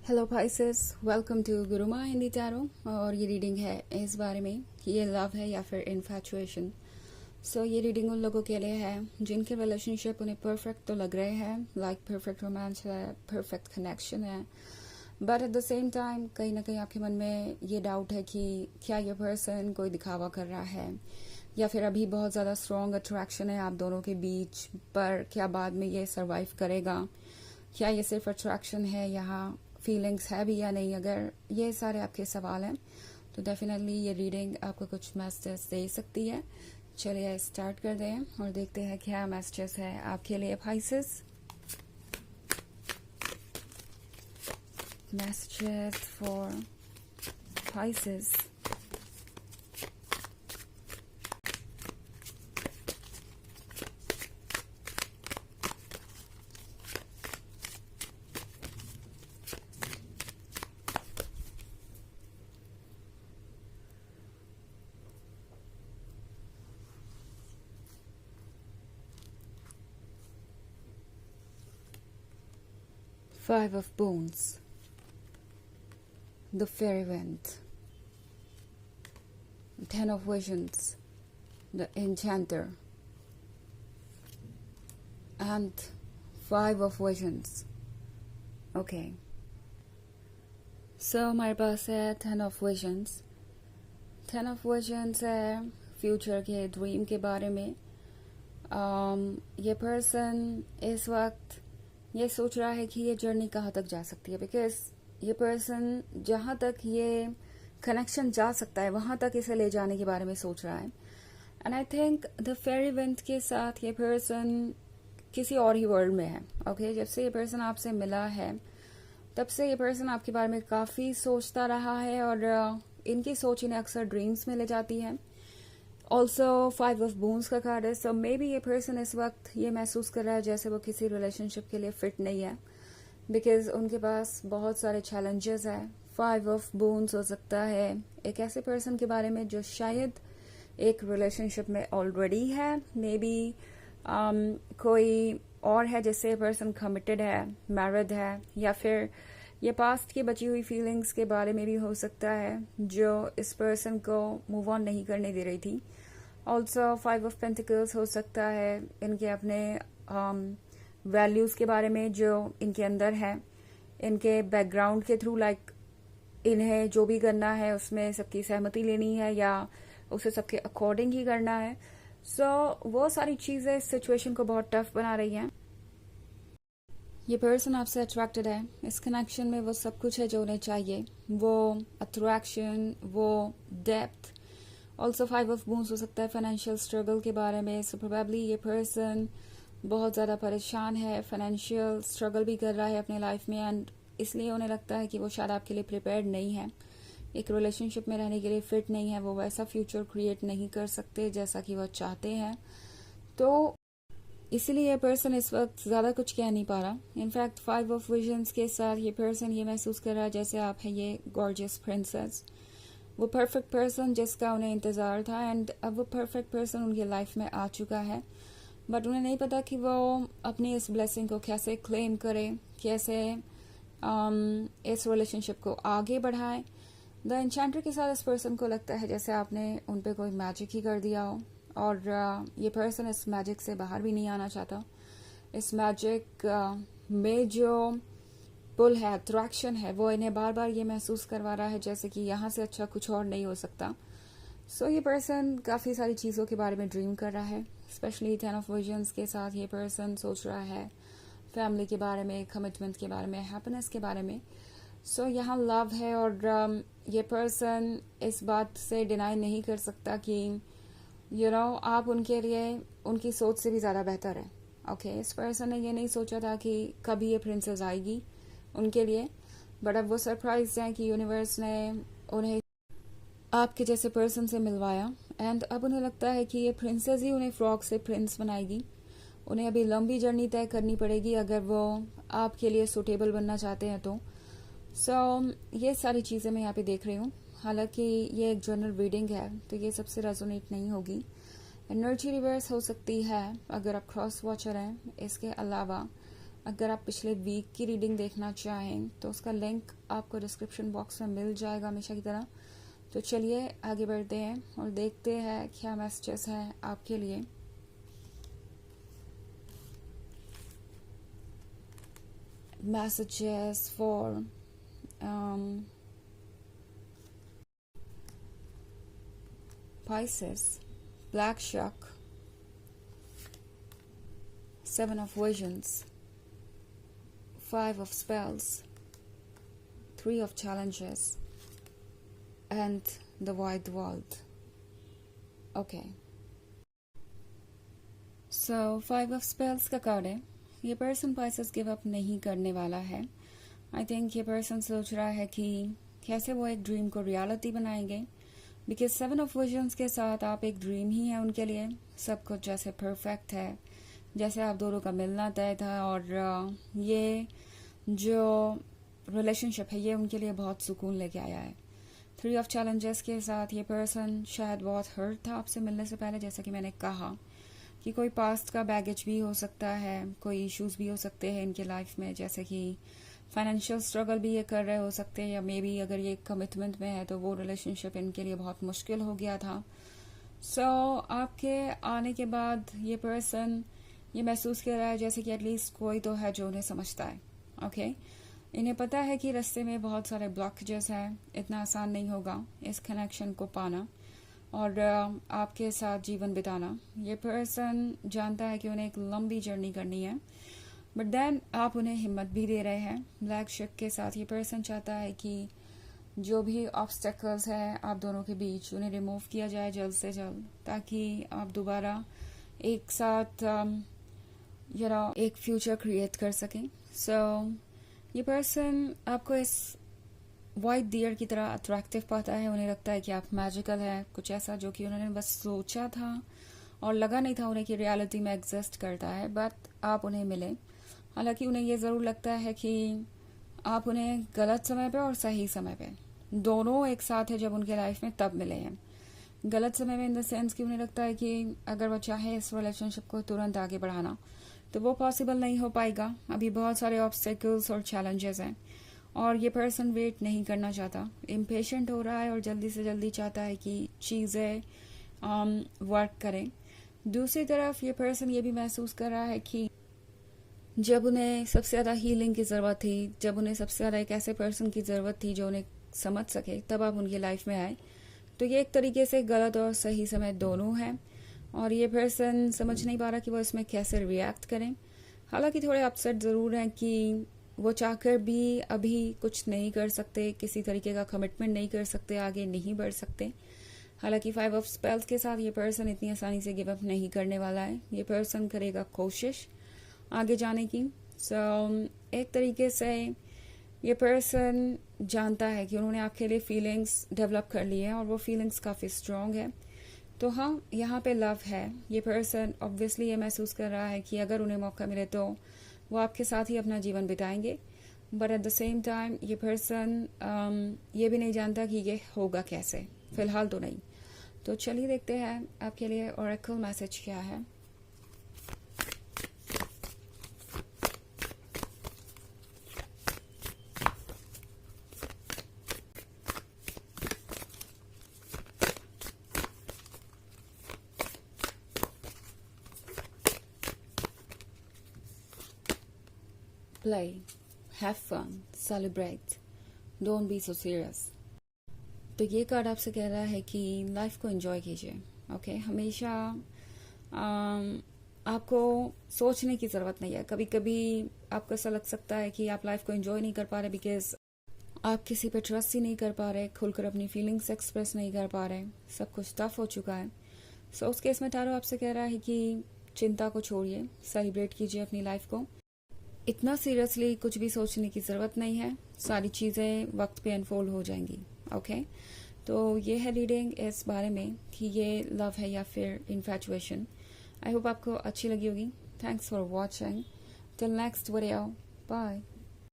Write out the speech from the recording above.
Hello Pisces, welcome to Guruma Hindi tarot. और ये reading है इस बारे में कि ये लव है या फिर इन्फैचुएशन। ये रीडिंग उन लोगों के लिए है जिनके रिलेशनशिप उन्हें परफेक्ट तो लग रहे हैं, लाइक परफेक्ट रोमांस है, परफेक्ट कनेक्शन है, but at the same time कहीं ना कहीं आपके मन में ये डाउट है कि क्या ये पर्सन कोई दिखावा कर रहा है या फिर अभी बहुत ज़्यादा स्ट्रॉन्ग अट्रैक्शन है आप दोनों के बीच, पर क्या बाद में ये सर्वाइव करेगा, क्या ये सिर्फ अट्रैक्शन है, यहाँ फीलिंग्स है भी या नहीं। अगर ये सारे आपके सवाल हैं तो डेफिनेटली ये रीडिंग आपको कुछ मैसेजेस दे सकती है। चलिए स्टार्ट कर दें और देखते हैं क्या मैसेजेस है आपके लिए Pisces. Messages for Pisces. Five of Wands, the Fairy Wand, Ten of Visions, the Enchanter, and Five of Visions. Okay. हमारे पास है Ten of Visions. Ten of Visions है फ्यूचर के ड्रीम के बारे में। ये पर्सन इस वक्त ये सोच रहा है कि ये जर्नी कहाँ तक जा सकती है, बिकॉज ये पर्सन जहाँ तक ये कनेक्शन जा सकता है वहाँ तक इसे ले जाने के बारे में सोच रहा है। And I think the ferry wind के साथ ये पर्सन किसी और ही वर्ल्ड में है। ओके, जब से ये पर्सन आपसे मिला है तब से ये पर्सन आपके बारे में काफ़ी सोचता रहा है और इनकी सोच इन्हें अक्सर ड्रीम्स में ले जाती है। ऑल्सो फाइव ऑफ बून्स का कार्ड है, सो मे बी ये पर्सन इस वक्त ये महसूस कर रहा है जैसे वो किसी रिलेशनशिप के लिए फिट नहीं है, बिकॉज उनके पास बहुत सारे चैलेंजेस हैं। फाइव ऑफ बून्स हो सकता है एक ऐसे पर्सन के बारे में जो शायद एक रिलेशनशिप में ऑलरेडी है, मे बी कोई और है जिससे ये पर्सन कमिटेड है, मैरिड है, या फिर ये पास्ट की बची हुई फीलिंग्स के बारे में भी हो सकता है जो इस पर्सन को मूव ऑन नहीं करने दे रही थी। ऑल्सो फाइव ऑफ पेंटिकल्स हो सकता है इनके अपने वैल्यूज़ के बारे में जो इनके अंदर है, इनके बैकग्राउंड के थ्रू, लाइक इन्हें जो भी करना है उसमें सबकी सहमति लेनी है या उसे सबके अकॉर्डिंग ही करना है। वो सारी चीज़ें इस सिचुएशन को बहुत टफ बना रही हैं। ये पर्सन आपसे अट्रैक्टेड है, इस कनेक्शन में वो सब कुछ है जो उन्हें चाहिए, वो अट्रैक्शन, वो depth. Also five of Boons हो सकता है फाइनेंशियल स्ट्रगल के बारे में। सो प्रोबेबली ये पर्सन बहुत ज़्यादा परेशान है, फाइनेंशियल स्ट्रगल भी कर रहा है अपने लाइफ में, एंड इसलिए उन्हें लगता है कि वो शायद आपके लिए प्रिपेयर्ड नहीं है, एक रिलेशनशिप में रहने के लिए फिट नहीं है, वो वैसा फ्यूचर क्रिएट नहीं कर सकते जैसा कि वो चाहते हैं। तो इसीलिए ये पर्सन इस वक्त ज़्यादा कुछ कह नहीं पा रहा। इनफैक्ट फाइव ऑफ विजन्स के साथ ये पर्सन ये महसूस कर रहा है जैसे आप हैं ये गॉर्जियस प्रिंसेस, वो परफेक्ट पर्सन जिसका उन्हें इंतज़ार था, एंड अब वो परफेक्ट पर्सन उनकी लाइफ में आ चुका है, बट उन्हें नहीं पता कि वो अपनी इस ब्लेसिंग को कैसे क्लेम करे, कैसे इस रिलेशनशिप को आगे बढ़ाए। द एन्चेंटर के साथ इस पर्सन को लगता है जैसे आपने उन पर कोई मैजिक ही कर दिया हो, और ये पर्सन इस मैजिक से बाहर भी नहीं आना चाहता। इस मैजिक में जो पुल है, अट्रैक्शन है, वो इन्हें बार बार ये महसूस करवा रहा है जैसे कि यहाँ से अच्छा कुछ और नहीं हो सकता। ये पर्सन काफ़ी सारी चीज़ों के बारे में ड्रीम कर रहा है, स्पेशली टेन ऑफ विजन्स के साथ ये पर्सन सोच रहा है फैमिली के बारे में, कमिटमेंट के बारे में, हैप्पीनेस के बारे में। यहाँ लव है, और ये पर्सन इस बात से डिनाई नहीं कर सकता कि आप उनके लिए उनकी सोच से भी ज़्यादा बेहतर है। ओके, इस पर्सन ने ये नहीं सोचा था कि कभी ये प्रिंसेस आएगी उनके लिए, बट अब वो सरप्राइज हैं कि यूनिवर्स ने उन्हें आपके जैसे पर्सन से मिलवाया, एंड अब उन्हें लगता है कि ये प्रिंसेस ही उन्हें फ्रॉक से प्रिंस बनाएगी। उन्हें अभी लंबी जर्नी तय करनी पड़ेगी अगर वो आपके लिए सूटेबल बनना चाहते हैं तो। ये सारी चीज़ें मैं यहाँ पे देख रही हूँ। हालांकि ये एक जनरल रीडिंग है तो ये सबसे रेजोनेट नहीं होगी। एनर्जी रिवर्स हो सकती है अगर आप क्रॉस वॉचर हैं। इसके अलावा अगर आप पिछले वीक की रीडिंग देखना चाहें तो उसका लिंक आपको डिस्क्रिप्शन बॉक्स में मिल जाएगा हमेशा की तरह। तो चलिए आगे बढ़ते हैं और देखते हैं क्या मैसेजेस हैं आपके लिए। Messages for Pisces, Black Shark, Seven of Visions, Five of Spells, Three of Challenges, and the White World. Okay. So, Five of Spells का कार्ड है। ये पर्सन Pisces गिव अप नहीं करने वाला है। आई थिंक ये पर्सन सोच रहा है कि कैसे वो एक ड्रीम को रियलिटी बनाएंगे, बिकॉज सेवन ऑफ विजन्स के साथ आप एक ड्रीम ही है उनके लिए। सब कुछ जैसे परफेक्ट है, जैसे आप दोनों का मिलना तय था, और ये जो रिलेशनशिप है ये उनके लिए बहुत सुकून लेके आया है। थ्री ऑफ चैलेंजेस के साथ ये पर्सन शायद बहुत हर्ट था आपसे मिलने से पहले, जैसा कि मैंने कहा कि कोई पास्ट का बैगेज भी हो सकता है, कोई इश्यूज भी हो सकते हैं इनके लाइफ में, जैसे कि फाइनेंशियल स्ट्रगल भी ये कर रहे हो सकते हैं, या मे बी अगर ये कमिटमेंट में है तो वो रिलेशनशिप इनके लिए बहुत मुश्किल हो गया था। सो आपके आने के बाद ये पर्सन ये महसूस कर रहा है जैसे कि एटलीस्ट कोई तो है जो उन्हें समझता है। ओके, इन्हें पता है कि रास्ते में बहुत सारे ब्लॉकेजेस हैं, इतना आसान नहीं होगा इस कनेक्शन को पाना और आपके साथ जीवन बिताना। ये पर्सन जानता है कि उन्हें एक लंबी जर्नी करनी है, बट देन आप उन्हें हिम्मत भी दे रहे हैं। ब्लैक शिप के साथ ये पर्सन चाहता है कि जो भी ऑब्स्टेकल्स हैं आप दोनों के बीच उन्हें रिमूव किया जाए जल्द से जल्द, ताकि आप दोबारा एक साथ एक फ्यूचर क्रिएट कर सकें। सो ये पर्सन आपको इस वाइट डियर की तरह अट्रैक्टिव पाता है। उन्हें लगता है कि आप मैजिकल है, कुछ ऐसा जो कि उन्होंने बस सोचा था और लगा नहीं था उन्हें कि रियलिटी में एग्जिस्ट करता है, बट आप उन्हें मिले। हालांकि उन्हें ये ज़रूर लगता है कि आप उन्हें गलत समय पे और सही समय पे दोनों एक साथ है जब उनके लाइफ में तब मिले हैं। गलत समय में इन द सेंस कि उन्हें लगता है कि अगर वो चाहे इस रिलेशनशिप को तुरंत आगे बढ़ाना तो वो पॉसिबल नहीं हो पाएगा। अभी बहुत सारे ऑब्स्टेकल्स और चैलेंजेस हैं और ये पर्सन वेट नहीं करना चाहता, इम्पेशेंट हो रहा है और जल्दी से जल्दी चाहता है कि चीज़ें वर्क करें। दूसरी तरफ ये पर्सन ये भी महसूस कर रहा है कि जब उन्हें सबसे ज़्यादा हीलिंग की ज़रूरत थी, जब उन्हें सबसे ज़्यादा एक ऐसे पर्सन की ज़रूरत थी जो उन्हें समझ सके, तब आप उनकी लाइफ में आए। तो ये एक तरीके से गलत और सही समय दोनों है और ये पर्सन समझ नहीं पा रहा कि वो इसमें कैसे रिएक्ट करें। हालांकि थोड़े अपसेट ज़रूर हैं कि वो चाहकर भी अभी कुछ नहीं कर सकते, किसी तरीके का कमिटमेंट नहीं कर सकते, आगे नहीं बढ़ सकते। हालांकि फाइव ऑफ स्पेल्स के साथ ये पर्सन इतनी आसानी से गिव अप नहीं करने वाला है। ये पर्सन करेगा कोशिश आगे जाने की। एक तरीके से ये पर्सन जानता है कि उन्होंने आपके लिए फीलिंग्स डेवलप कर ली है और वो फीलिंग्स काफ़ी स्ट्रॉन्ग है। तो हाँ, यहाँ पे लव है। ये पर्सन ऑब्वियसली ये महसूस कर रहा है कि अगर उन्हें मौका मिले तो वो आपके साथ ही अपना जीवन बिताएंगे, but at the same time ये पर्सन ये भी नहीं जानता कि ये होगा कैसे, फिलहाल तो नहीं। तो चलिए देखते हैं आपके लिए ओरेकल मैसेज क्या है। Play, have fun, celebrate, don't be so serious। तो ये कार्ड आपसे कह रहा है कि लाइफ को एंजॉय कीजिए। ओके, हमेशा आपको सोचने की ज़रूरत नहीं है। कभी कभी आपको ऐसा लग सकता है कि आप लाइफ को एंजॉय नहीं कर पा रहे बिकॉज आप किसी पे ट्रस्ट ही नहीं कर पा रहे, खुलकर अपनी फीलिंग्स एक्सप्रेस नहीं कर पा रहे, सब कुछ टफ हो चुका है। सो उस केस में टैरो आपसे कह रहा है कि चिंता को छोड़िए, सेलिब्रेट कीजिए अपनी लाइफ को। इतना सीरियसली कुछ भी सोचने की ज़रूरत नहीं है, सारी चीज़ें वक्त पे अनफोल्ड हो जाएंगी। ओके, तो ये है रीडिंग इस बारे में कि ये लव है या फिर इन्फैचुएशन। आई होप आपको अच्छी लगी होगी। Thanks for watching, till next video, bye.